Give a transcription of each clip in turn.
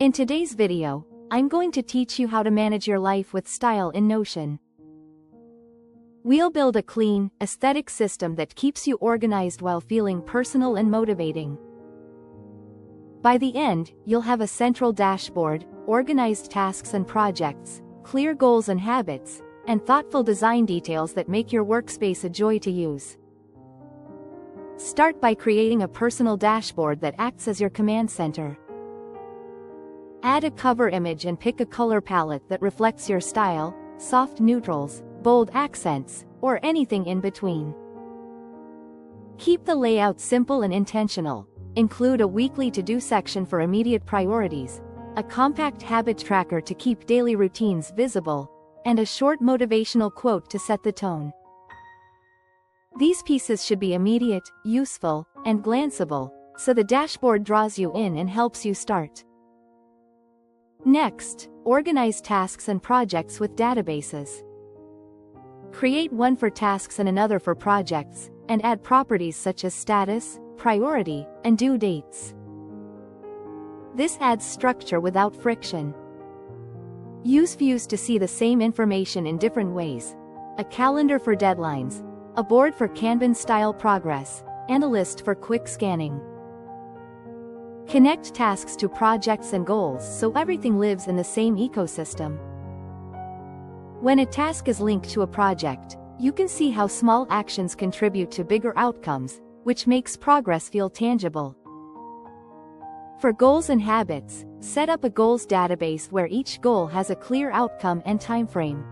In today's video, I'm going to teach you how to manage your life with style in Notion. We'll build a clean, aesthetic system that keeps you organized while feeling personal and motivating. By the end, you'll have a central dashboard, organized tasks and projects, clear goals and habits, and thoughtful design details that make your workspace a joy to use. Start by creating a personal dashboard that acts as your command center. Add a cover image and pick a color palette that reflects your style, soft neutrals, bold accents, or anything in between. Keep the layout simple and intentional. Include a weekly to-do section for immediate priorities, a compact habit tracker to keep daily routines visible, and a short motivational quote to set the tone. These pieces should be immediate, useful, and glanceable, so the dashboard draws you in and helps you start. Next, organize tasks and projects with databases. Create one for tasks and another for projects, and add properties such as status, priority, and due dates. This adds structure without friction. Use views to see the same information in different ways: a calendar for deadlines, a board for Kanban-style progress, and a list for quick scanning. Connect tasks to projects and goals so everything lives in the same ecosystem. When a task is linked to a project, you can see how small actions contribute to bigger outcomes, which makes progress feel tangible. For goals and habits, set up a goals database where each goal has a clear outcome and timeframe.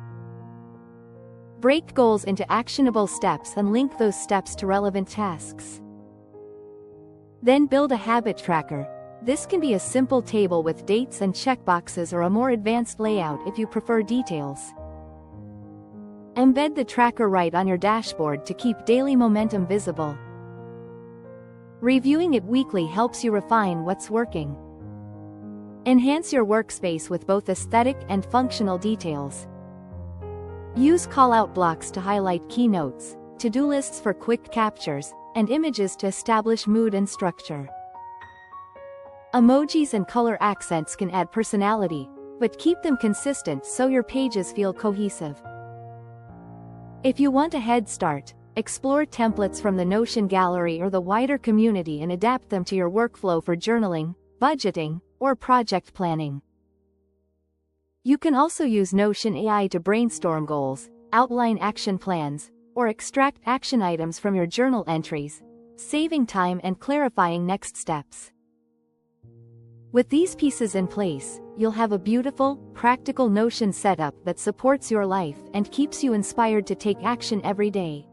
Break goals into actionable steps and link those steps to relevant tasks. Then build a habit tracker. This can be a simple table with dates and checkboxes or a more advanced layout if you prefer details. Embed the tracker right on your dashboard to keep daily momentum visible. Reviewing it weekly helps you refine what's working. Enhance your workspace with both aesthetic and functional details. Use call-out blocks to highlight key notes, to-do lists for quick captures, and images to establish mood and structure. Emojis and color accents can add personality, but keep them consistent so your pages feel cohesive. If you want a head start, explore templates from the Notion gallery or the wider community and adapt them to your workflow for journaling, budgeting, or project planning. You can also use Notion AI to brainstorm goals, outline action plans, or extract action items from your journal entries, saving time and clarifying next steps. With these pieces in place, you'll have a beautiful, practical Notion setup that supports your life and keeps you inspired to take action every day.